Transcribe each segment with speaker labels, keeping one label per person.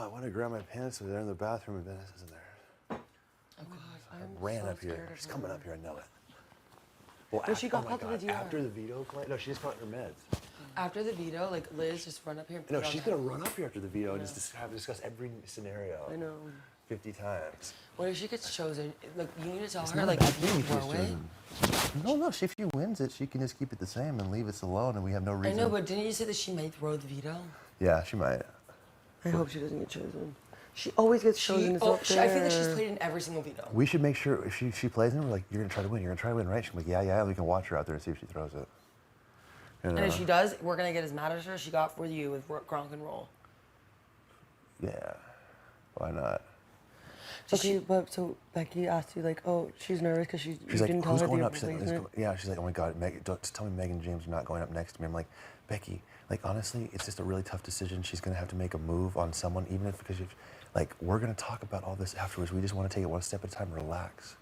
Speaker 1: I want to grab my pants, so they're in the bathroom, and Vanessa's in there.
Speaker 2: Oh God,
Speaker 1: I ran up here. She's coming up here, I know it. Well,
Speaker 2: But she got called to the DR.
Speaker 1: after the veto claim, no, she just got her meds.
Speaker 2: After the veto, like Liz just run up here and
Speaker 1: No, she's gonna run up here after the veto and just discuss every scenario.
Speaker 2: I know.
Speaker 1: 50 times.
Speaker 2: What if she gets chosen? Like, you need to tell her,
Speaker 1: not
Speaker 2: like,
Speaker 1: a bad
Speaker 2: if you
Speaker 1: thing if she's
Speaker 2: throw it.
Speaker 1: chosen. No, if she wins it, she can just keep it the same and leave us alone, and we have no
Speaker 2: I
Speaker 1: reason.
Speaker 2: know, but didn't you say that she might throw the veto?
Speaker 1: Yeah, she might.
Speaker 3: I hope she doesn't get chosen. She always gets chosen.
Speaker 2: I feel like she's played in every single veto.
Speaker 1: We should make sure if she plays in, we're like, you're gonna try to win. You're gonna try to win, right? She's like, yeah. We can watch her out there and see if she throws it. You know?
Speaker 2: And if she does, we're gonna get as mad as her. She got for you with Gronk and Roll.
Speaker 1: Yeah, why not?
Speaker 3: Okay, but so Becky asked you like, oh, she's nervous because you
Speaker 1: She's like,
Speaker 3: didn't tell
Speaker 1: who's
Speaker 3: her
Speaker 1: going
Speaker 3: the
Speaker 1: up? She's like,
Speaker 3: replacement.
Speaker 1: yeah, she's like, oh my God, just tell me Megan James are not going up next to me. I'm like, Becky, like honestly, it's just a really tough decision. She's gonna have to make a move on someone, even if because like we're gonna talk about all this afterwards. We just want to take it one step at a time. Relax,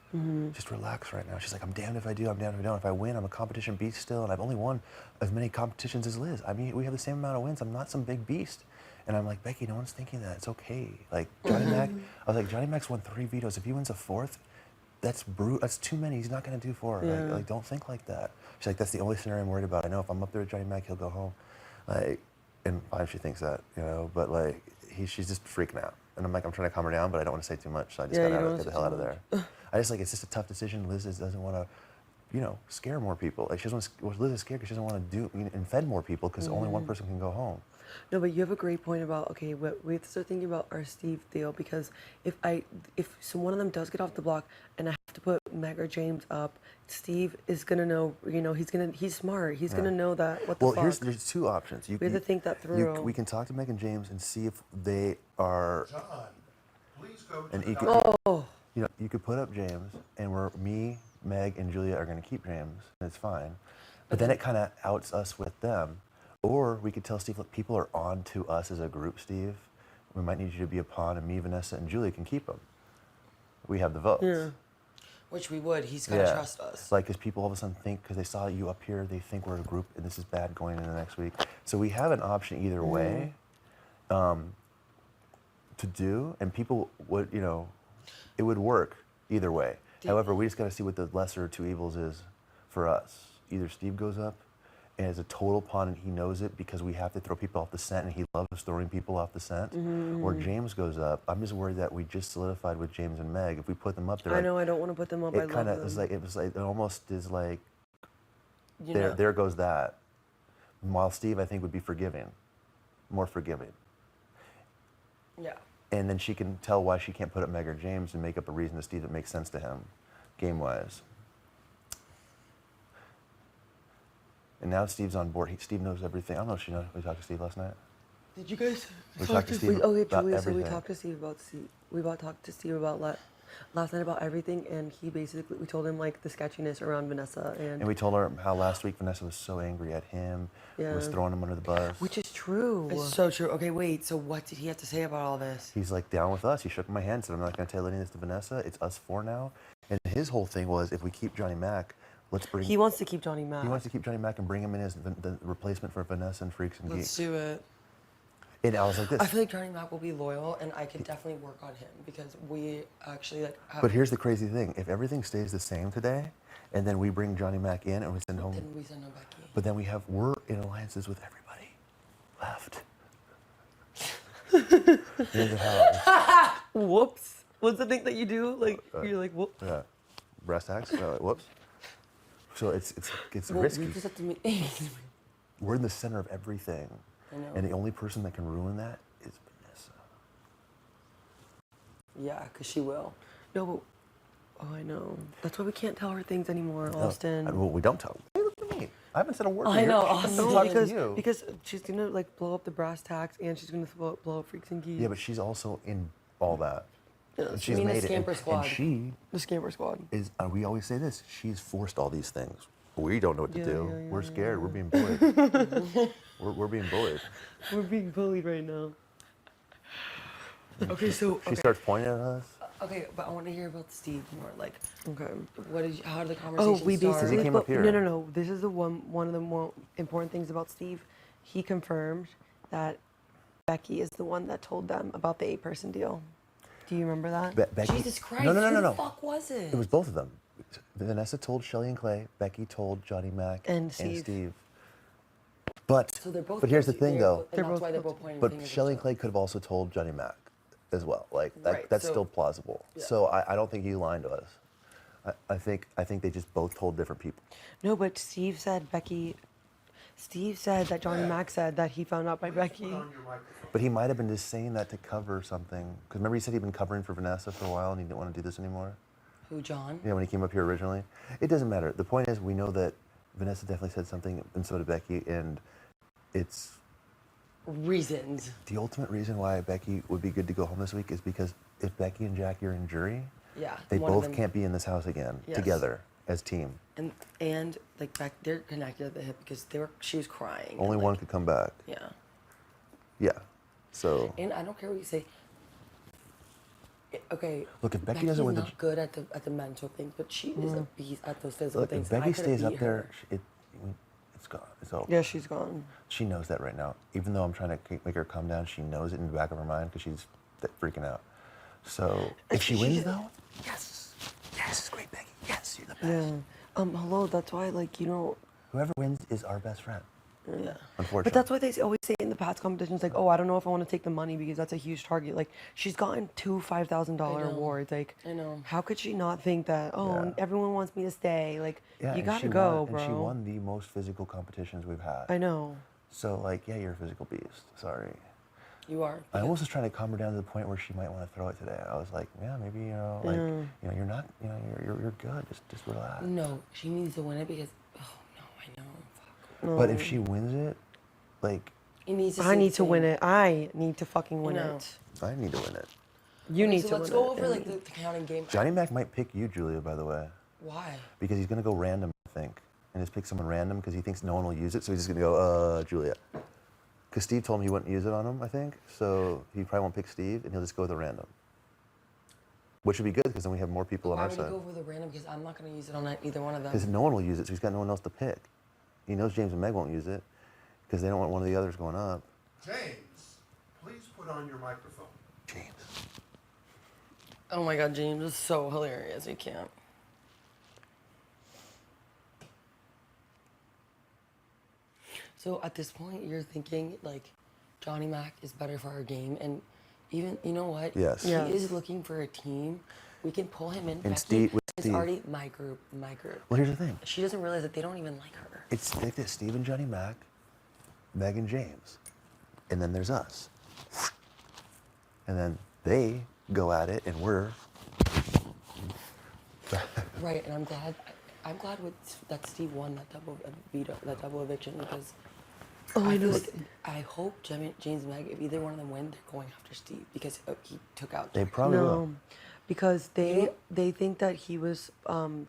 Speaker 1: just relax right now. She's like, I'm damned if I do, I'm damned if I don't. If I win, I'm a competition beast still, and I've only won as many competitions as Liz. I mean, we have the same amount of wins. I'm not some big beast. And I'm like, Becky, no one's thinking that. It's okay. Like Johnny Mac, I was like, Johnny Mac's won 3 vetoes. If he wins a 4th, that's That's too many. He's not gonna do 4.
Speaker 3: Yeah.
Speaker 1: Like, don't think like that. She's like, that's the only scenario I'm worried about. I know if I'm up there with Johnny Mac, he'll go home. Like, and fine, she thinks that, you know. But like, she's just freaking out. And I'm like, I'm trying to calm her down, but I don't want to say too much. So I just gotta get the hell out of there. I just like, it's just a tough decision. Liz doesn't want to, you know, scare more people. Like she doesn't. Liz is scared because she doesn't want to and fed more people because only one person can go home.
Speaker 3: No, but you have a great point about, okay, we have to start thinking about our Steve deal, because if one of them does get off the block and I have to put Meg or James up, Steve is gonna know, you know, he's smart. He's gonna know that what the fuck.
Speaker 1: Well, there's 2 options.
Speaker 3: We have to think that through.
Speaker 1: We can talk to Meg and James and see if they are.
Speaker 4: John, please go to
Speaker 1: And
Speaker 4: the
Speaker 1: you could,
Speaker 3: Oh,
Speaker 1: you know, you could put up James, and me, Meg, and Julia are gonna keep James, and it's fine. But then it kind of outs us with them. Or we could tell Steve, look, people are on to us as a group, Steve. We might need you to be a pawn, and me, Vanessa, and Julia can keep him. We have the votes.
Speaker 3: yeah.
Speaker 2: Which we would. He's gotta trust us.
Speaker 1: Like, because people all of a sudden think, because they saw you up here, they think we're a group, and this is bad going into next week. So we have an option either way to do, and people would, you know, it would work either way. However, we just got to see what the lesser of 2 evils is for us. Either Steve goes up and is a total pawn and he knows it because we have to throw people off the scent and he loves throwing people off the scent, or James goes up. I'm just worried that we just solidified with James and Meg. If we put them up there,
Speaker 3: I know, I don't want to put them up.
Speaker 1: it kind of is like, it almost is like,
Speaker 2: You know.
Speaker 1: there goes that. While Steve, I think, would be forgiving, more forgiving.
Speaker 2: Yeah.
Speaker 1: And then she can tell why she can't put up Meg or James and make up a reason to Steve that makes sense to him, game-wise. And now Steve's on board. Steve knows everything. I don't know if she knows. We talked to Steve last night.
Speaker 3: Did you guys
Speaker 1: We talked to Steve
Speaker 3: okay,
Speaker 1: about
Speaker 3: Julia, so we
Speaker 1: everything.
Speaker 3: talked to Steve about talked to Steve about last night about everything, and he basically, we told him like the sketchiness around Vanessa,
Speaker 1: And we told her how last week Vanessa was so angry at him, was throwing him under the bus.
Speaker 3: which is true.
Speaker 2: It's so true. Okay, wait. So what did he have to say about all this?
Speaker 1: He's like down with us. He shook my hand, said, I'm not going to tell any of this to Vanessa. It's us 4 now. And his whole thing was, if we keep Johnny Mac, let's bring...
Speaker 3: He wants to keep Johnny Mac.
Speaker 1: He wants to keep Johnny Mac and bring him in as the replacement for Vanessa and Freaks and
Speaker 2: Let's
Speaker 1: Geeks.
Speaker 2: do it.
Speaker 1: And I was like this.
Speaker 2: I feel like Johnny Mac will be loyal, and I could definitely work on him because we actually like.
Speaker 1: But here's the crazy thing: if everything stays the same today, and then we bring Johnny Mac in and we send home,
Speaker 2: Then we send him Becky.
Speaker 1: but then we're in alliances with everybody left. Here's the hell.
Speaker 3: Whoops. What's the thing that you do? Like you're like, whoop.
Speaker 1: Yeah, breast hacks. Whoops. So it's
Speaker 2: Well,
Speaker 1: risky.
Speaker 2: we just have to meet.
Speaker 1: We're in the center of everything,
Speaker 2: I know.
Speaker 1: and the only person that can ruin that is Vanessa.
Speaker 2: Yeah, because she will.
Speaker 3: No, but oh, I know. That's why we can't tell her things anymore, Austin.
Speaker 1: Well, we don't tell. Hey, look at me. I haven't said a word.
Speaker 2: I
Speaker 1: here.
Speaker 2: know,
Speaker 1: She's
Speaker 2: Austin.
Speaker 1: been
Speaker 3: No,
Speaker 1: talking to you.
Speaker 3: because she's gonna like blow up the brass tacks and she's gonna blow up Freaks and Geeks.
Speaker 1: Yeah, but she's also in all that. And she's
Speaker 2: mean the
Speaker 1: made it.
Speaker 2: Scamper Squad.
Speaker 1: And she
Speaker 3: The Scamper Squad.
Speaker 1: is, we always say this, she's forced all these things. We don't know what to
Speaker 3: Yeah,
Speaker 1: do.
Speaker 3: yeah,
Speaker 1: We're
Speaker 3: yeah,
Speaker 1: scared. We're being bullied. we're being bullied.
Speaker 3: We're being bullied right now.
Speaker 2: Okay, so
Speaker 1: She starts pointing at us.
Speaker 2: okay, but I want to hear about Steve more. Like,
Speaker 3: Okay.
Speaker 2: how did the
Speaker 3: Oh,
Speaker 2: conversation
Speaker 3: we
Speaker 2: start?
Speaker 3: basically
Speaker 1: He came up here.
Speaker 3: No. This is one of the more important things about Steve. He confirmed that Becky is the one that told them about the 8-person deal. Do you remember that?
Speaker 1: Becky.
Speaker 2: Jesus Christ!
Speaker 1: No.
Speaker 2: Who the fuck was it?
Speaker 1: It was both of them. Vanessa told Shelly and Clay. Becky told Johnny Mac
Speaker 3: And Steve.
Speaker 1: But
Speaker 2: So they're both.
Speaker 1: But here's the
Speaker 2: guilty.
Speaker 1: thing,
Speaker 2: They're
Speaker 1: though.
Speaker 2: both- and
Speaker 3: They're
Speaker 2: that's
Speaker 3: both
Speaker 2: why they're
Speaker 3: guilty.
Speaker 2: both pointing
Speaker 1: But
Speaker 2: fingers at
Speaker 1: Shelly
Speaker 2: each
Speaker 1: and Clay
Speaker 2: other.
Speaker 1: could have also told Johnny Mac as well. Like
Speaker 2: Right,
Speaker 1: that's
Speaker 2: so-
Speaker 1: still plausible.
Speaker 2: Yeah.
Speaker 1: So I don't think you lied to us. I think they just both told different people.
Speaker 3: No, but Steve said that Johnny Mac said that he found out by
Speaker 4: Put
Speaker 3: Becky.
Speaker 4: on your microphone.
Speaker 1: But he might have been just saying that to cover something. Because remember he said he'd been covering for Vanessa for a while and he didn't want to do this anymore?
Speaker 2: Who, John?
Speaker 1: Yeah, when he came up here originally. It doesn't matter. The point is we know that Vanessa definitely said something and so did Becky, and it's
Speaker 2: Reasons.
Speaker 1: the ultimate reason why Becky would be good to go home this week is because if Becky and Jackie are in jury,
Speaker 2: Yeah.
Speaker 1: they
Speaker 2: one of
Speaker 1: both
Speaker 2: them-
Speaker 1: can't be in this house again
Speaker 2: Yes.
Speaker 1: together as team.
Speaker 2: And like back, they're connected at the hip because she was crying.
Speaker 1: Only
Speaker 2: and,
Speaker 1: one
Speaker 2: like,
Speaker 1: could come back.
Speaker 2: Yeah.
Speaker 1: Yeah. So
Speaker 2: And I don't care what you say. Okay.
Speaker 1: Look, if Becky
Speaker 2: Becky's
Speaker 1: doesn't win the
Speaker 2: not good at the mental things, but she is a beast at those physical
Speaker 1: look,
Speaker 2: things.
Speaker 1: if
Speaker 2: and I
Speaker 1: Becky
Speaker 2: could've
Speaker 1: stays up
Speaker 2: beat
Speaker 1: there,
Speaker 2: her.
Speaker 1: it's gone. It's over.
Speaker 3: Yeah, she's gone.
Speaker 1: She knows that right now. Even though I'm trying to make her calm down, she knows it in the back of her mind because she's freaking out. So if she wins, though, yes, it's great, Becky. Yes, you're the best.
Speaker 3: Yeah. Hello. That's why, like, you know.
Speaker 1: Whoever wins is our best friend.
Speaker 2: Yeah.
Speaker 1: Unfortunately.
Speaker 3: But that's why they always say in the past competitions, like, oh, I don't know if I want to take the money because that's a huge target. Like, she's gotten 2 $5,000
Speaker 2: I know.
Speaker 3: awards. Like,
Speaker 2: I know.
Speaker 3: how could she not think that? Oh,
Speaker 1: Yeah.
Speaker 3: everyone wants me to stay. Like,
Speaker 1: Yeah,
Speaker 3: you
Speaker 1: and
Speaker 3: gotta
Speaker 1: she
Speaker 3: go,
Speaker 1: won,
Speaker 3: bro.
Speaker 1: And she won the most physical competitions we've had.
Speaker 3: I know.
Speaker 1: So like, yeah, you're a physical beast. Sorry.
Speaker 2: You are.
Speaker 1: I almost was trying to calm her down to the point where she might want to throw it today. I was like, yeah, maybe you're not, you're good. Just relax.
Speaker 2: No, she needs to win it because. Oh no, I know. Fuck.
Speaker 3: No.
Speaker 1: But if she wins it, like,
Speaker 2: It needs to.
Speaker 3: I need to win it. I need to fucking win
Speaker 2: know.
Speaker 3: it.
Speaker 1: I need to win it.
Speaker 3: You need
Speaker 2: so
Speaker 3: to
Speaker 2: let's
Speaker 3: win
Speaker 2: go
Speaker 3: it.
Speaker 2: over like the counting game.
Speaker 1: Johnny Mac might pick you, Julia, by the way,
Speaker 2: Why?
Speaker 1: because he's gonna go random, I think, and just pick someone random because he thinks no one will use it. So he's just gonna go, Julia. Because Steve told him he wouldn't use it on him, I think. So he probably won't pick Steve, and he'll just go with a random. Which would be good because then we have more people on
Speaker 2: Why
Speaker 1: our
Speaker 2: would you
Speaker 1: side.
Speaker 2: go for the random? Because I'm not going to use it on either one of
Speaker 1: Because
Speaker 2: them.
Speaker 1: no one will use it, so he's got no one else to pick. He knows James and Meg won't use it because they don't want one of the others going up.
Speaker 4: James, please put on your microphone.
Speaker 1: James.
Speaker 2: Oh my God, James is so hilarious. You can't. So at this point, you're thinking like Johnny Mac is better for our game, and even you know what?
Speaker 1: Yes.
Speaker 2: He
Speaker 3: Yes.
Speaker 2: is looking for a team. We can pull him in. Becky
Speaker 1: Steve- with
Speaker 2: is
Speaker 1: Steve.
Speaker 2: already my group. My group.
Speaker 1: Well, here's the thing.
Speaker 2: She doesn't realize that they don't even like her.
Speaker 1: It's like this: Steve and Johnny Mac, Meg and James, and then there's us. And then they go at it, and we're.
Speaker 2: Right, and I'm glad that Steve won that double veto, that double eviction because
Speaker 3: I know.
Speaker 2: I hope James and Meg, if either one of them win, they're going after Steve because he took out.
Speaker 1: They probably
Speaker 3: No,
Speaker 1: will.
Speaker 3: because
Speaker 2: You
Speaker 3: they think that he was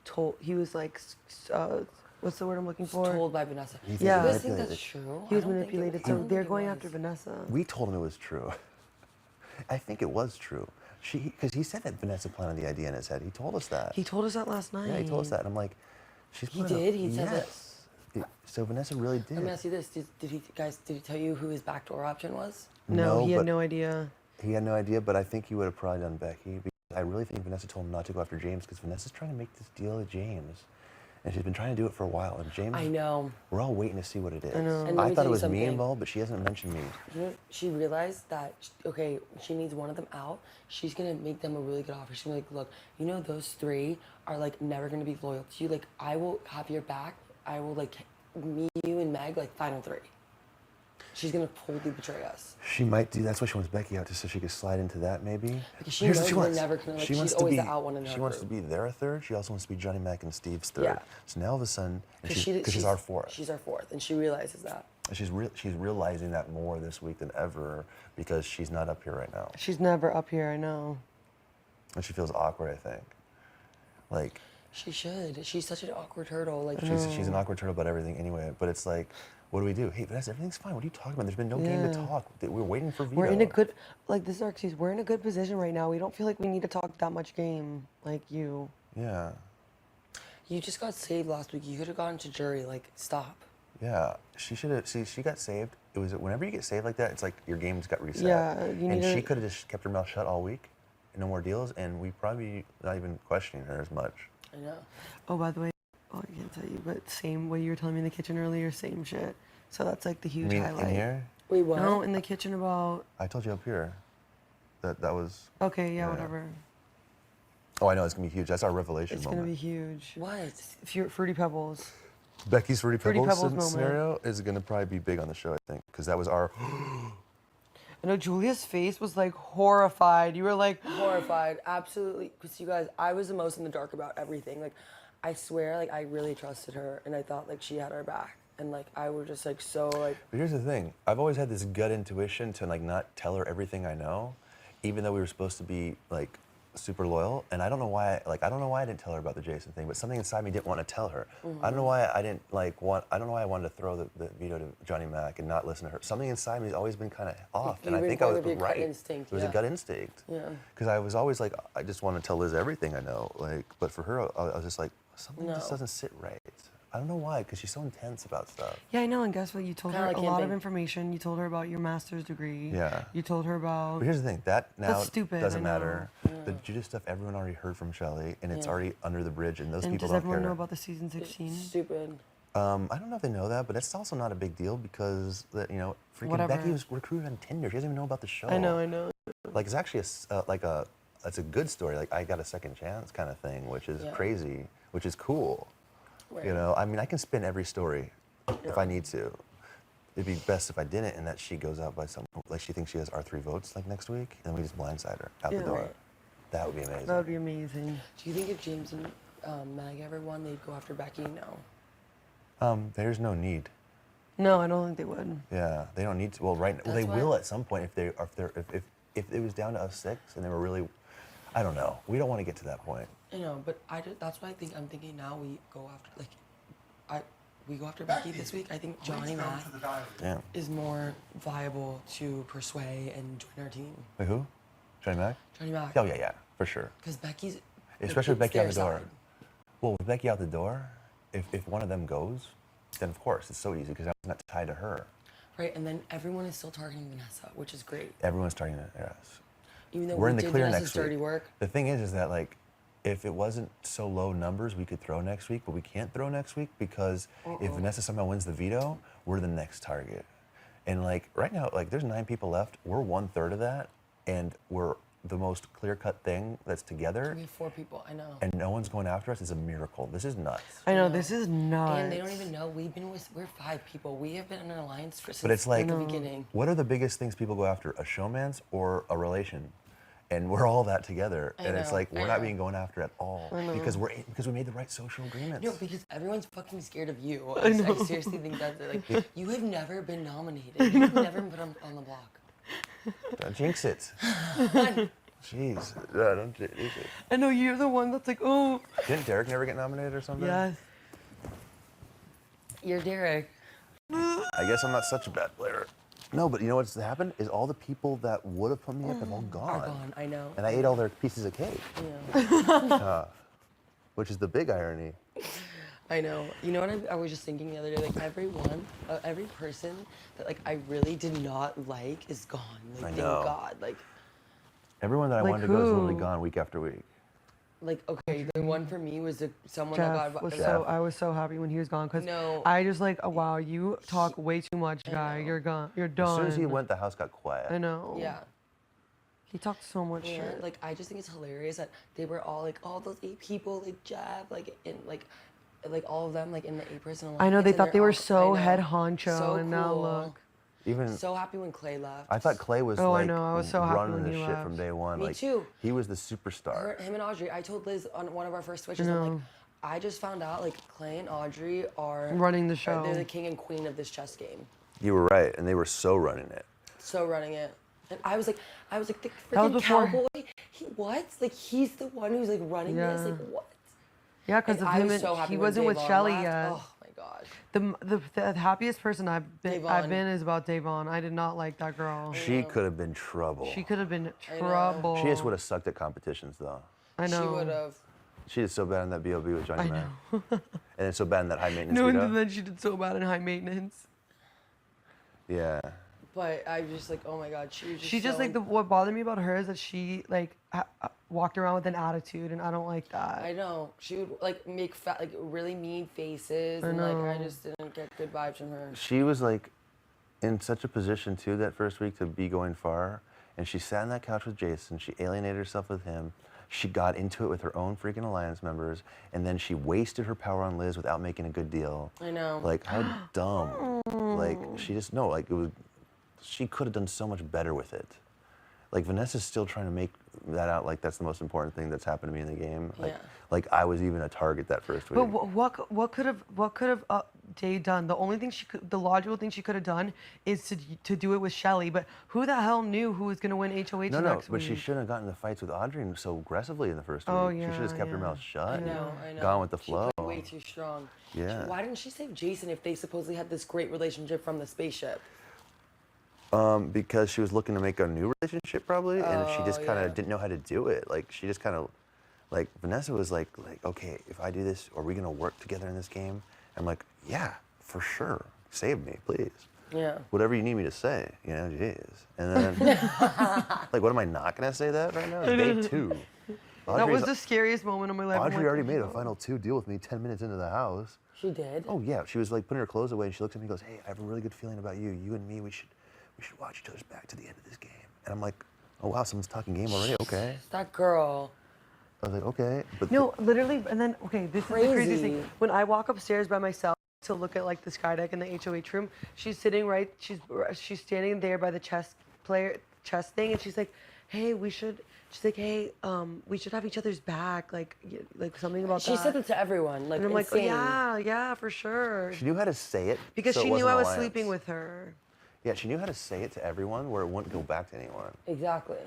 Speaker 3: told, he was like, what's the word I'm looking for?
Speaker 2: told by Vanessa.
Speaker 1: He
Speaker 2: Do you
Speaker 3: Yeah.
Speaker 2: guys think
Speaker 1: manipulated.
Speaker 2: that's true?
Speaker 3: He was
Speaker 2: I don't think it-
Speaker 3: manipulated,
Speaker 2: I
Speaker 3: so
Speaker 2: don't
Speaker 3: they're
Speaker 2: think it
Speaker 3: going
Speaker 2: was.
Speaker 3: after Vanessa.
Speaker 1: We told him it was true. I think it was true. Because he said that Vanessa planted the idea in his head. He told us that.
Speaker 3: He told us that last night.
Speaker 1: Yeah, he told us that. And I'm like, she's
Speaker 2: He
Speaker 1: putting
Speaker 2: did? He said that?
Speaker 1: yes. So Vanessa really did.
Speaker 2: Let me ask you this: Did he tell you who his backdoor option was?
Speaker 3: No, he had
Speaker 1: but
Speaker 3: no idea.
Speaker 1: He had no idea, but I think he would have probably done Becky. Because I really think Vanessa told him not to go after James because Vanessa's trying to make this deal with James. And she's been trying to do it for a while. And James,
Speaker 2: I know.
Speaker 1: we're all waiting to see what it is.
Speaker 3: I know.
Speaker 2: And let
Speaker 1: I
Speaker 2: me
Speaker 1: thought
Speaker 2: tell
Speaker 1: it
Speaker 2: you
Speaker 1: was me
Speaker 2: something.
Speaker 1: involved, but she hasn't mentioned me.
Speaker 2: You know, she realized that okay, she needs one of them out. She's gonna make them a really good offer. She's gonna be like, look, you know those 3 are like never gonna be loyal to you. Like I will have your back. I will like me, you, and Meg like final 3. She's gonna totally betray us.
Speaker 1: She might do. That's why she wants Becky out, just so she could slide into that, maybe.
Speaker 2: Because she
Speaker 1: Here's
Speaker 2: knows
Speaker 1: what
Speaker 2: we're
Speaker 1: wants.
Speaker 2: never gonna, like,
Speaker 1: She
Speaker 2: she's
Speaker 1: wants to
Speaker 2: always
Speaker 1: be.
Speaker 2: the out one in
Speaker 1: She
Speaker 2: our
Speaker 1: wants to
Speaker 2: group.
Speaker 1: be their third. She also wants to be Johnny Mac and Steve's third.
Speaker 2: Yeah.
Speaker 1: So now all of a sudden, because
Speaker 2: Because
Speaker 1: she's our fourth.
Speaker 2: She's our 4th, and she realizes that.
Speaker 1: And she's realizing that more this week than ever because she's not up here right now,
Speaker 3: She's never up here, I know.
Speaker 1: and she feels awkward. I think. Like
Speaker 2: She should. She's such an awkward turtle. Like
Speaker 1: she's an awkward turtle about everything anyway. But it's like, what do we do? Hey, Vanessa, everything's fine. What are you talking about? There's been no game to
Speaker 3: Yeah.
Speaker 1: talk. We're waiting for veto.
Speaker 3: We're in a good, like, this is our excuse. We're in a good position right now. We don't feel like we need to talk that much game like you.
Speaker 1: Yeah.
Speaker 2: you just got saved last week. You could have gone to jury. Like stop.
Speaker 1: Yeah, she should have. See, she got saved it was whenever you get saved like that, it's like your game's got reset.
Speaker 3: Yeah, you
Speaker 1: and
Speaker 3: need
Speaker 1: she
Speaker 3: to-
Speaker 1: could have just kept her mouth shut all week, no more deals, and we probably not even questioning her as much.
Speaker 2: I know.
Speaker 3: Oh, by the way, I can't tell you, but same way you were telling me in the kitchen earlier, same shit. So that's like the
Speaker 1: You
Speaker 3: huge
Speaker 1: mean
Speaker 3: highlight.
Speaker 1: in here?
Speaker 2: Wait, what?
Speaker 3: No, in the kitchen about.
Speaker 1: I told you up here. That was.
Speaker 3: Okay, yeah,
Speaker 1: Yeah.
Speaker 3: whatever.
Speaker 1: Oh, I know it's gonna be huge. That's our revelation
Speaker 3: It's
Speaker 1: moment.
Speaker 3: gonna be huge.
Speaker 2: What?
Speaker 3: Fruity Pebbles.
Speaker 1: Becky's Fruity
Speaker 3: Fruity
Speaker 1: Pebbles,
Speaker 3: Pebbles moment.
Speaker 1: scenario is gonna probably be big on the show, I think, because that was our.
Speaker 3: I know Julia's face was like horrified. You were like,
Speaker 2: Horrified, absolutely. Because you guys, I was the most in the dark about everything. Like, I swear, like I really trusted her, and I thought like she had our back, and like I was just like so like.
Speaker 1: But here's the thing. I've always had this gut intuition to like not tell her everything I know, even though we were supposed to be like super loyal. And I don't know why. Like I don't know why I didn't tell her about the Jason thing, but something inside me didn't want to tell her. I don't know why I didn't like want. I don't know why I wanted to throw the veto to Johnny Mac and not listen to her. Something inside me has always been kind of off, and I
Speaker 2: Even
Speaker 1: think I
Speaker 2: part
Speaker 1: was
Speaker 2: of your gut
Speaker 1: right.
Speaker 2: instinct,
Speaker 1: It was a
Speaker 2: yeah.
Speaker 1: gut instinct.
Speaker 2: Yeah.
Speaker 1: Because I was always like, I just want to tell Liz everything I know. Like, but for her, I was just like, something just
Speaker 2: No.
Speaker 1: doesn't sit right. I don't know why, because she's so intense about stuff.
Speaker 3: yeah, I know. And guess what? You told
Speaker 2: Kinda
Speaker 3: her
Speaker 2: like
Speaker 3: a lot of
Speaker 2: camping.
Speaker 3: information. You told her about your master's degree.
Speaker 1: Yeah.
Speaker 3: You told her about.
Speaker 1: But here's the thing, that now
Speaker 3: stupid,
Speaker 1: doesn't
Speaker 3: I know.
Speaker 1: matter. The Judas stuff, everyone already heard from Shelley, and it's
Speaker 2: Yeah.
Speaker 1: already under the bridge, and those
Speaker 3: And
Speaker 1: people
Speaker 3: does
Speaker 1: don't
Speaker 3: everyone
Speaker 1: care.
Speaker 3: know about the season 16?
Speaker 2: Stupid.
Speaker 1: I don't know if they know that, but it's also not a big deal because freaking
Speaker 3: Whatever.
Speaker 1: Becky was recruited on Tinder. She doesn't even know about the show.
Speaker 3: I know.
Speaker 1: Like it's actually it's a good story. Like I got a second chance kind of thing, which is
Speaker 2: Yeah.
Speaker 1: crazy, which is cool.
Speaker 2: Right.
Speaker 1: You know, I mean, I can spin every story if I need to. It'd be best if I didn't, and that she goes out by some, like she thinks she has our 3 votes like next week, and we just blindside her out
Speaker 3: Yeah.
Speaker 1: the door.
Speaker 2: Right.
Speaker 1: That would be amazing.
Speaker 3: That would be amazing.
Speaker 2: Do you think if James and Mag ever won, they'd go after Becky? No.
Speaker 1: There's no need.
Speaker 3: No, I don't think they would.
Speaker 1: Yeah, they don't need to. Well, right now, well, they
Speaker 2: That's why-
Speaker 1: will at some point if it was down to us 6 and they were really, I don't know. We don't want to get to that point.
Speaker 2: I know, but that's why I'm thinking now we go after we go after Becky this week. I think Johnny
Speaker 4: Please come
Speaker 2: Mac
Speaker 4: to the diary.
Speaker 1: Yeah.
Speaker 2: is more viable to persuade and join our team.
Speaker 1: Wait, who? Johnny Mac?
Speaker 2: Johnny Mac.
Speaker 1: Oh yeah, for sure.
Speaker 2: Because Becky's.
Speaker 1: Especially with
Speaker 2: it's
Speaker 1: Becky out
Speaker 2: their
Speaker 1: the door.
Speaker 2: side.
Speaker 1: Well, with Becky out the door, if one of them goes, then of course it's so easy because I'm not tied to her.
Speaker 2: Right, and then everyone is still targeting Vanessa, which is great.
Speaker 1: Everyone's starting to. Yes.
Speaker 2: Even though
Speaker 1: We're
Speaker 2: we
Speaker 1: in the
Speaker 2: did
Speaker 1: clear
Speaker 2: Vanessa's
Speaker 1: next week.
Speaker 2: dirty work.
Speaker 1: The thing is that like, if it wasn't so low numbers, we could throw next week, but we can't throw next week because if Vanessa somehow wins the veto, we're the next target. And like right now, like there's 9 people left. We're 1/3 of that, and we're the most clear-cut thing that's together.
Speaker 2: We have 4 people, I know.
Speaker 1: And no one's going after us. It's a miracle. This is nuts.
Speaker 3: I know, this is nuts.
Speaker 2: And they don't even know we're 5 people. We have been in an alliance since
Speaker 1: But it's like,
Speaker 2: the beginning.
Speaker 1: what are the biggest things people go after? A showman's or a relation? And we're all that together.
Speaker 2: I
Speaker 1: And it's
Speaker 2: know,
Speaker 1: like,
Speaker 2: I
Speaker 1: we're not
Speaker 2: know.
Speaker 1: being going after at all. Because we made the right social agreements.
Speaker 2: No, because everyone's fucking scared of you. I seriously think that's it. Like, you have never been nominated. You've never been put on the block.
Speaker 1: Don't jinx it. Jeez. Don't jinx it.
Speaker 3: I know, you're the one that's like, oh,
Speaker 1: Didn't Derek never get nominated or something?
Speaker 3: yes.
Speaker 2: You're Derek.
Speaker 1: I guess I'm not such a bad player. No, but you know what's happened? Is all the people that would have put me up have all gone.
Speaker 2: Are gone, I know.
Speaker 1: And I ate all their pieces of cake,
Speaker 2: Yeah.
Speaker 1: which is the big irony.
Speaker 2: I know. You know what I was just thinking the other day? Like every person that like I really did not like is gone. Like
Speaker 1: I
Speaker 2: thank
Speaker 1: know.
Speaker 2: God.
Speaker 1: Everyone that I
Speaker 3: Like
Speaker 1: wanted to go is literally
Speaker 3: who?
Speaker 1: gone week after week.
Speaker 2: Like okay, the one for me was someone
Speaker 3: Jeff
Speaker 2: that got
Speaker 3: was
Speaker 1: Jeff.
Speaker 3: so, I was so happy when he was gone because
Speaker 2: No.
Speaker 3: I just like, oh, wow, you talk way too much, guy.
Speaker 2: know.
Speaker 3: You're gone. You're done.
Speaker 1: As soon as he went, the house got quiet.
Speaker 3: I know.
Speaker 2: Yeah.
Speaker 3: He talked so much
Speaker 2: Yeah,
Speaker 3: shit.
Speaker 2: like I just think it's hilarious that they were all like all those 8 people, like Jeff, like in like all of them like in the 8-person alliance.
Speaker 3: I know, they
Speaker 2: and
Speaker 3: thought
Speaker 2: they're
Speaker 3: they were
Speaker 2: all-
Speaker 3: so
Speaker 2: I know.
Speaker 3: head honcho,
Speaker 2: So
Speaker 3: and now
Speaker 2: cool.
Speaker 3: look.
Speaker 1: Even
Speaker 2: So happy when Clay left.
Speaker 1: I thought Clay was
Speaker 3: Oh, I
Speaker 1: like
Speaker 3: know. I was so happy
Speaker 1: running
Speaker 3: when
Speaker 1: the
Speaker 3: he
Speaker 1: shit
Speaker 3: left.
Speaker 1: from day one.
Speaker 2: Me
Speaker 1: like,
Speaker 2: too.
Speaker 1: He was the superstar.
Speaker 2: Him and Audrey. I told Liz on one of our first switches. I'm
Speaker 3: know.
Speaker 2: like, I just found out like Clay and Audrey are
Speaker 3: Running the show.
Speaker 2: They're the king and queen of this chess game.
Speaker 1: You were right, and they were so running it.
Speaker 2: So running it. And I was like the
Speaker 3: That was
Speaker 2: freaking
Speaker 3: before-
Speaker 2: cowboy. What? Like he's the one who's like running this.
Speaker 3: Yeah.
Speaker 2: Like what?
Speaker 3: Yeah, because
Speaker 2: And
Speaker 3: of
Speaker 2: I
Speaker 3: him
Speaker 2: was
Speaker 3: and
Speaker 2: so happy
Speaker 3: he
Speaker 2: when
Speaker 3: wasn't with
Speaker 2: Davon
Speaker 3: Shelly
Speaker 2: left.
Speaker 3: yet.
Speaker 2: Oh my gosh.
Speaker 3: The happiest person I've
Speaker 2: Davon.
Speaker 3: been is about Davon. I did not like that girl.
Speaker 1: She could have been trouble.
Speaker 3: She could have been
Speaker 2: know.
Speaker 3: trouble.
Speaker 1: She just would have sucked at competitions, though.
Speaker 3: I know.
Speaker 2: She would have.
Speaker 1: She did so bad in that B.O.B. with Johnny
Speaker 3: I
Speaker 1: Mac. And then so bad in that high maintenance
Speaker 3: No,
Speaker 1: veto.
Speaker 3: and then she did so bad in high maintenance.
Speaker 1: Yeah.
Speaker 2: But I just like, oh my God, she was just
Speaker 3: She just
Speaker 2: so-
Speaker 3: like what bothered me about her is that she like walked around with an attitude, and I don't like that.
Speaker 2: I know. She would like make like really mean faces, and like I just didn't get good vibes from her.
Speaker 1: She was like in such a position too that first week to be going far, and she sat on that couch with Jason. She alienated herself with him. She got into it with her own freaking alliance members, and then she wasted her power on Liz without making a good deal.
Speaker 2: I know.
Speaker 1: Like how dumb. Like she just no. Like it was. She could have done so much better with it. Like Vanessa's still trying to make that out like that's the most important thing that's happened to me in the game. Like,
Speaker 2: Yeah.
Speaker 1: like I was even a target that first week.
Speaker 3: But what could have Jay done? The only thing the logical thing she could have done is to do it with Shelly. But who the hell knew who was gonna win HOH
Speaker 1: No,
Speaker 3: next
Speaker 1: but
Speaker 3: week?
Speaker 1: she shouldn't have gotten into fights with Audrey so aggressively in the first
Speaker 3: Oh,
Speaker 1: week. She should have just kept her
Speaker 3: yeah.
Speaker 1: mouth shut.
Speaker 2: I know.
Speaker 1: Gone with the
Speaker 2: She
Speaker 1: flow.
Speaker 2: played way too strong.
Speaker 1: Yeah.
Speaker 2: Why didn't she save Jason if they supposedly had this great relationship from the spaceship?
Speaker 1: Because she was looking to make a new relationship probably, and she just kind of
Speaker 2: yeah.
Speaker 1: didn't know how to do it. Like she just kind of, like Vanessa was like, okay, if I do this, are we gonna work together in this game? I'm like, yeah, for sure. Save me, please.
Speaker 2: Yeah.
Speaker 1: Whatever you need me to say, you know, jeez. And then, like, what am I not gonna say that right now? It's day 2.
Speaker 3: That was the scariest moment of my life. I'm
Speaker 1: Audrey
Speaker 3: like,
Speaker 1: already made
Speaker 3: oh.
Speaker 1: a final 2 deal with me 10 minutes into the house.
Speaker 2: She did.
Speaker 1: Oh yeah, she was like putting her clothes away, and she looked at me and goes, "Hey, I have a really good feeling about you. You and me, we should watch each other's back to the end of this game." And I'm like, "Oh wow, someone's talking game already. Okay."
Speaker 2: That girl.
Speaker 1: I was like, "Okay," but
Speaker 3: No, literally, and then okay, this is the craziest
Speaker 2: Crazy.
Speaker 3: thing. When I walk upstairs by myself to look at like the sky deck in the HOH room, she's sitting right. She's standing there by the chess thing, and she's like, "Hey, we should." She's like, "Hey, we should have each other's back." Like something about
Speaker 2: She
Speaker 3: that.
Speaker 2: said it to everyone. Like,
Speaker 3: and I'm like, oh,
Speaker 2: insane.
Speaker 3: yeah, for sure.
Speaker 1: she knew how to say it
Speaker 3: Because
Speaker 1: so it
Speaker 3: she knew
Speaker 1: wasn't
Speaker 3: I was
Speaker 1: alliance.
Speaker 3: sleeping with her.
Speaker 1: Yeah, she knew how to say it to everyone where it wouldn't go back to anyone.
Speaker 2: Exactly.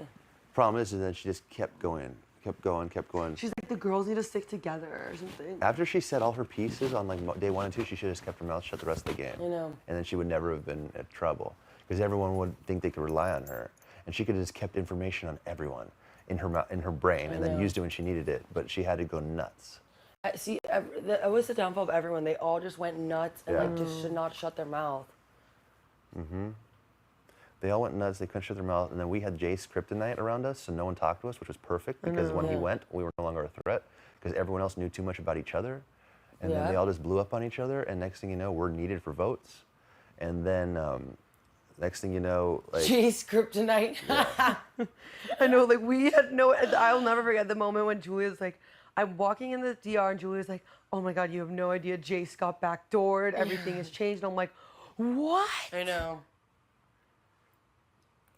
Speaker 1: Problem is that she just kept going.
Speaker 3: She's like, the girls need to stick together or something.
Speaker 1: After she said all her pieces on like day 1 and 2, she should have just kept her mouth shut the rest of the game.
Speaker 2: I know.
Speaker 1: And then she would never have been in trouble because everyone would think they could rely on her, and she could have just kept information on everyone in her brain and then
Speaker 2: know.
Speaker 1: used it when she needed it. But she had to go nuts.
Speaker 2: See, that was the downfall of everyone. They all just went nuts and
Speaker 1: Yeah.
Speaker 2: like just should not shut their mouth.
Speaker 1: They all went nuts. They couldn't shut their mouth. And then we had Jace kryptonite around us, so no one talked to us, which was perfect because when he
Speaker 2: Yeah.
Speaker 1: went, we were no longer a threat because everyone else knew too much about each other. And then
Speaker 2: Yeah.
Speaker 1: they all just blew up on each other. And next thing you know, we're needed for votes. And then next thing you know, like,
Speaker 2: Jeez, kryptonite.
Speaker 3: I know, like we had no. I'll never forget the moment when Julia's like, I'm walking in the DR and Julia's like, "Oh my God, you have no idea. Jace got backdoored. Everything has changed." And I'm like, "What?"
Speaker 2: I know.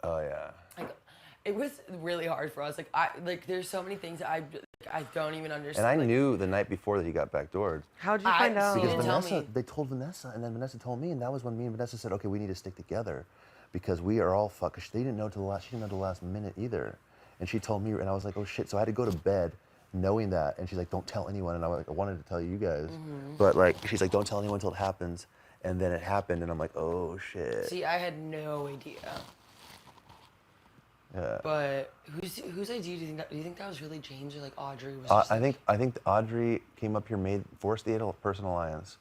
Speaker 1: oh yeah.
Speaker 2: Like, it was really hard for us. Like there's so many things that I don't even
Speaker 1: And
Speaker 2: understand.
Speaker 1: I
Speaker 2: like,
Speaker 1: knew the night before that he got backdoored.
Speaker 3: How'd you find out?
Speaker 2: see
Speaker 1: Because
Speaker 2: didn't tell
Speaker 1: Vanessa,
Speaker 2: me.
Speaker 1: they told Vanessa, and then Vanessa told me, and that was when me and Vanessa said, okay, we need to stick together, because we are all fucked. 'Cause they didn't know till the last. She didn't know till the last minute either, and she told me, and I was like, oh shit. So I had to go to bed, knowing that, and she's like, don't tell anyone, and I was like, I wanted to tell you guys, but like, she's like, don't tell anyone until it happens, and then it happened, and I'm like, oh shit.
Speaker 2: See, I had no idea.
Speaker 1: Yeah.
Speaker 2: But whose idea do you think that was really James or like Audrey? Was just
Speaker 1: I think Audrey came up here, forced the person alliance,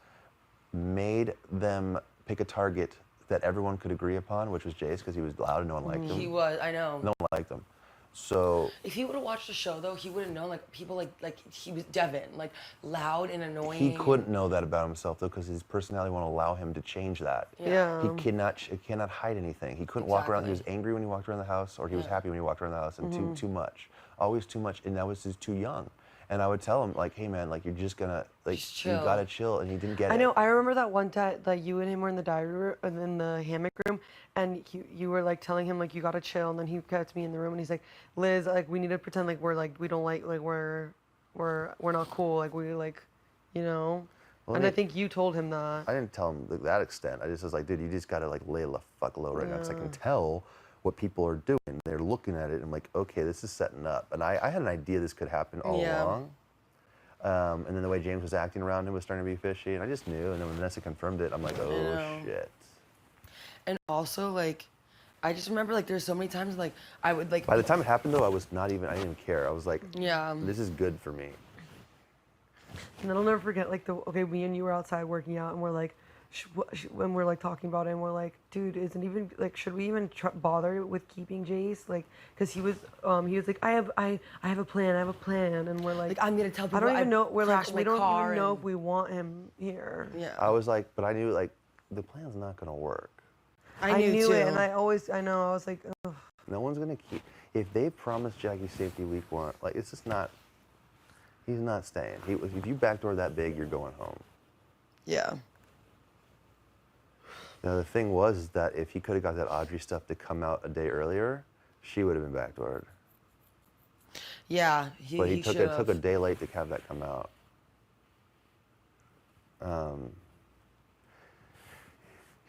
Speaker 1: made them pick a target that everyone could agree upon, which was Jace, because he was loud and no one liked him.
Speaker 2: He was. I know.
Speaker 1: No one liked him. So
Speaker 2: If he would have watched the show though, he would have known like people like he was Devin, like loud and annoying.
Speaker 1: he couldn't know that about himself though, because his personality won't allow him to change that.
Speaker 3: Yeah.
Speaker 1: He cannot hide anything. He couldn't walk around. He was
Speaker 2: Exactly.
Speaker 1: angry when he walked around the house, or he was happy when he walked around the house, and too much, always too much, and that was just too young. And I would tell him like, hey man, like you're just gonna like
Speaker 2: Just
Speaker 1: you
Speaker 2: chill.
Speaker 1: gotta chill, and he didn't get it.
Speaker 3: I know. I remember that one time that you and him were in the diary room, in the hammock room, and you were like telling him like you gotta chill, and then he kept me in the room, and he's like, Liz, like we need to pretend like we don't like we're not cool, like we like, you know.
Speaker 1: Well,
Speaker 3: and I
Speaker 1: they-
Speaker 3: think you told him that.
Speaker 1: I didn't tell him to that extent. I just was like, dude, you just gotta like lay the fuck low right now, because I can tell what people are doing. They're looking at it, and I'm like, okay, this is setting up. And I had an idea this could happen all
Speaker 2: Yeah.
Speaker 1: along. And then the way James was acting around him was starting to be fishy, and I just knew. And then when Vanessa confirmed it, I'm like, oh
Speaker 2: know.
Speaker 1: shit.
Speaker 2: And also like, I just remember like there's so many times like I would like.
Speaker 1: By the time it happened though, I didn't even care. I was like,
Speaker 2: Yeah.
Speaker 1: this is good for me.
Speaker 3: And then I'll never forget, like, me and you were outside working out, and we're like, when we're like talking about it, and we're like, dude, isn't even like, should we even bother with keeping Jace? Like, because he was like, I have a plan, and we're like,
Speaker 2: I'm gonna tell people
Speaker 3: I don't even know. We're like,
Speaker 2: crashed my
Speaker 3: we don't
Speaker 2: car
Speaker 3: even know
Speaker 2: and-
Speaker 3: if we want him here.
Speaker 2: Yeah.
Speaker 1: I was like, but I knew like the plan's not gonna work.
Speaker 3: I knew
Speaker 2: too.
Speaker 3: it, and I was like, ugh.
Speaker 1: No one's gonna keep. If they promised Jackie safety week 1, like it's just not. He's not staying. If you backdoor that big, you're going home.
Speaker 2: Yeah.
Speaker 1: Now the thing was that if he could have got that Audrey stuff to come out a day earlier, she would have been backdoored.
Speaker 2: Yeah.
Speaker 1: But he took
Speaker 2: should've.
Speaker 1: a day late to have that come out.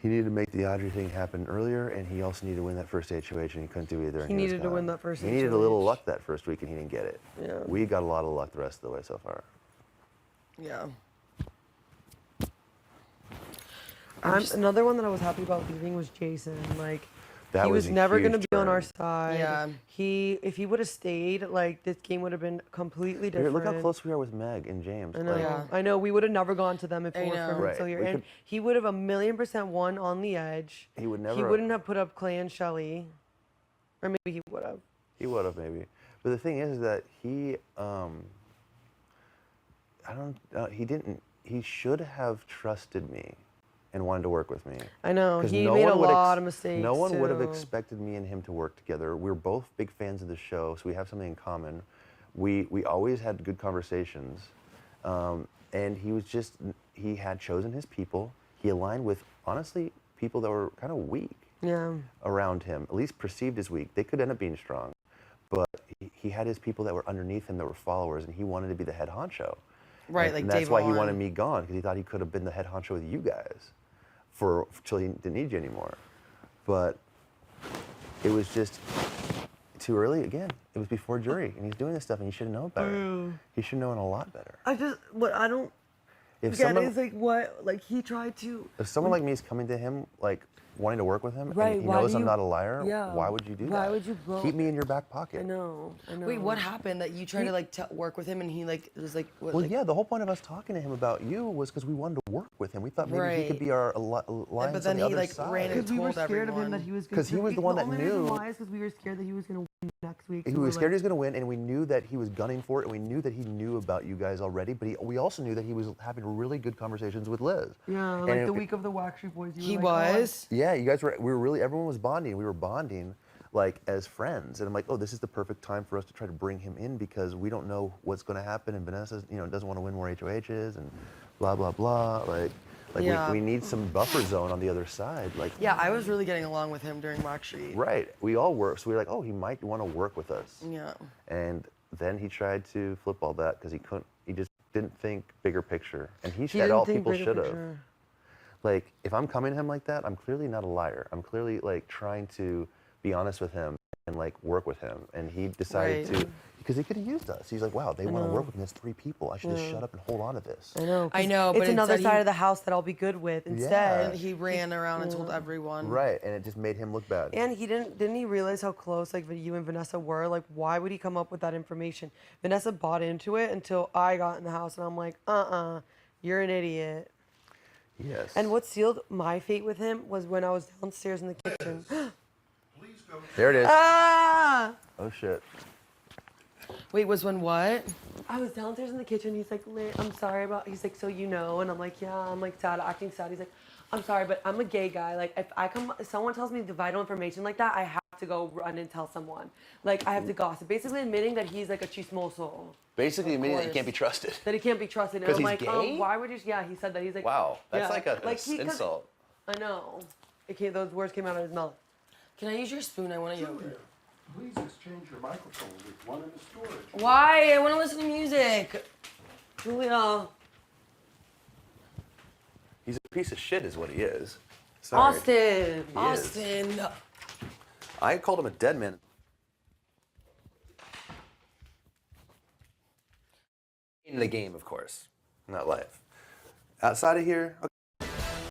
Speaker 1: He needed to make the Audrey thing happen earlier, and he also needed to win that first HOH, and he couldn't do either.
Speaker 3: He needed to win that first
Speaker 1: He needed a little
Speaker 3: HOH.
Speaker 1: luck that first week, and he didn't get it.
Speaker 3: Yeah.
Speaker 1: We got a lot of luck the rest of the way so far.
Speaker 2: Yeah.
Speaker 3: Another one that I was happy about leaving was Jason. Like,
Speaker 1: That
Speaker 3: he
Speaker 1: was
Speaker 3: was
Speaker 1: a
Speaker 3: never
Speaker 1: huge
Speaker 3: gonna be on our
Speaker 1: turn.
Speaker 3: side.
Speaker 2: Yeah.
Speaker 3: If he would have stayed, like this game would have been completely
Speaker 1: Here,
Speaker 3: different.
Speaker 1: look how close we are with Meg and James.
Speaker 3: I know.
Speaker 1: Like,
Speaker 2: Yeah.
Speaker 3: I know. We would have never gone to them if
Speaker 2: I
Speaker 3: it weren't
Speaker 2: know.
Speaker 3: for him
Speaker 1: Right.
Speaker 3: still here.
Speaker 1: We
Speaker 3: And
Speaker 1: could-
Speaker 3: he would have 1,000,000% won on the edge.
Speaker 1: He would
Speaker 3: He
Speaker 1: never.
Speaker 3: wouldn't have put up Clay and Shelly, or maybe he would have.
Speaker 1: He would have maybe, but the thing is that he, he didn't. He should have trusted me, and wanted to work with me.
Speaker 3: I know.
Speaker 1: 'Cause
Speaker 3: He
Speaker 1: no
Speaker 3: made a
Speaker 1: one would
Speaker 3: lot of mistakes.
Speaker 1: No one would have
Speaker 3: too.
Speaker 1: expected me and him to work together. We're both big fans of the show, so we have something in common. We always had good conversations, and he had chosen his people. He aligned with honestly people that were kind of weak
Speaker 3: Yeah.
Speaker 1: around him, at least perceived as weak. They could end up being strong, but he had his people that were underneath him that were followers, and he wanted to be the head honcho.
Speaker 2: Right,
Speaker 1: And
Speaker 2: like
Speaker 1: that's
Speaker 2: Dave
Speaker 1: why he
Speaker 2: Vaughn.
Speaker 1: wanted me gone, because he thought he could have been the head honcho with you guys till he didn't need you anymore. But it was just too early again. It was before jury, and he's doing this stuff, and he should have known better. He should have known a lot better.
Speaker 3: What I don't
Speaker 1: If
Speaker 3: get
Speaker 1: someone,
Speaker 3: is like what, like he tried to.
Speaker 1: if someone like me is coming to him, like wanting to work with him,
Speaker 3: Right,
Speaker 1: and he
Speaker 3: why
Speaker 1: knows
Speaker 3: do
Speaker 1: I'm
Speaker 3: you-
Speaker 1: not a liar,
Speaker 3: yeah.
Speaker 1: why would you do that?
Speaker 3: Why would you blow-
Speaker 1: Keep me in your back pocket.
Speaker 3: I know.
Speaker 2: Wait, what happened that you tried to like work with him and he like was like what?
Speaker 1: Well,
Speaker 2: like,
Speaker 1: yeah, the whole point of us talking to him about you was because we wanted to work with him. We thought maybe he could
Speaker 2: Right.
Speaker 1: be our alliance
Speaker 2: but then
Speaker 1: on the
Speaker 2: he,
Speaker 1: other
Speaker 2: like,
Speaker 1: side.
Speaker 2: ran
Speaker 3: Because we were
Speaker 2: told
Speaker 3: scared of him
Speaker 2: everyone.
Speaker 3: that he was.
Speaker 1: 'Cause he was the one that
Speaker 3: only
Speaker 1: knew-
Speaker 3: reason why is because we were scared that he was gonna win next week.
Speaker 1: He
Speaker 3: So we
Speaker 1: was
Speaker 3: were
Speaker 1: scared he
Speaker 3: like,
Speaker 1: was going to win, and we knew that he was gunning for it, and we knew that he knew about you guys already. But we also knew that he was having really good conversations with Liz.
Speaker 3: Yeah,
Speaker 1: And
Speaker 3: like
Speaker 1: it-
Speaker 3: the week of the Wax Street Boys. You
Speaker 2: he
Speaker 3: were like,
Speaker 2: was.
Speaker 1: Yeah, you guys were. We were really. Everyone was bonding. We were bonding, like as friends. And I'm like, oh, this is the perfect time for us to try to bring him in because we don't know what's going to happen. And Vanessa, doesn't want to win more HOHs and blah blah blah. Like
Speaker 2: Yeah.
Speaker 1: we need some buffer zone on the other side. Like
Speaker 2: Yeah, I was really getting along with him during Wax Street.
Speaker 1: right. We all were. So we were like, oh, he might want to work with us.
Speaker 2: Yeah.
Speaker 1: And then he tried to flip all that because he couldn't. He just didn't think bigger picture. And he
Speaker 3: He
Speaker 1: said
Speaker 3: didn't
Speaker 1: all
Speaker 3: think
Speaker 1: people
Speaker 3: bigger
Speaker 1: should have.
Speaker 3: picture.
Speaker 1: Like, if I'm coming to him like that, I'm clearly not a liar. I'm clearly like trying to be honest with him and like work with him. And he decided
Speaker 2: Right.
Speaker 1: to, because he could have used us. He's like, wow, they want to
Speaker 3: know.
Speaker 1: work with me. That's 3 people. I should just shut up and hold on to this.
Speaker 3: I know. 'cause
Speaker 2: I know, but
Speaker 3: it's another
Speaker 2: instead
Speaker 3: side
Speaker 2: he-
Speaker 3: of the house that I'll be good with
Speaker 1: Yeah.
Speaker 3: instead.
Speaker 2: And he ran around and told everyone.
Speaker 1: Right. And it just made him look bad.
Speaker 3: And he didn't he realize how close like you and Vanessa were? Like, why would he come up with that information? Vanessa bought into it until I got in the house, and I'm like, you're an idiot.
Speaker 1: Yes.
Speaker 3: And what sealed my fate with him was when I was downstairs in the kitchen.
Speaker 4: Please go.
Speaker 1: There it is.
Speaker 3: Ah!
Speaker 1: Oh, shit.
Speaker 2: Wait, was when what?
Speaker 3: I was downstairs in the kitchen. He's like, I'm sorry about. He's like, so you know, and I'm like, yeah. I'm like sad, acting sad. He's like, I'm sorry, but I'm a gay guy. Like, if someone tells me vital information like that, I have to go run and tell someone. Like, I have to gossip. Basically, admitting that he's like a chismoso.
Speaker 1: Basically admitting that he
Speaker 3: course.
Speaker 1: can't be trusted.
Speaker 3: That he can't be trusted. And
Speaker 1: 'Cause
Speaker 3: I'm
Speaker 1: he's
Speaker 3: like,
Speaker 1: gay?
Speaker 3: why would you? Yeah, he said that. He's like,
Speaker 1: Wow. That's
Speaker 3: yeah.
Speaker 1: like an
Speaker 3: 'cause-
Speaker 1: insult.
Speaker 3: I know. Those words came out of his mouth.
Speaker 2: Can I use your spoon? I want a
Speaker 4: Julia,
Speaker 2: yogurt.
Speaker 4: please exchange your microphone with one in the storage.
Speaker 2: Why? I want to listen to music.
Speaker 3: Julia.
Speaker 1: He's a piece of shit is what he is. Sorry.
Speaker 3: Austin.
Speaker 1: He is.
Speaker 2: Austin.
Speaker 1: I called him a dead man. In the game, of course. Not life. Outside of here,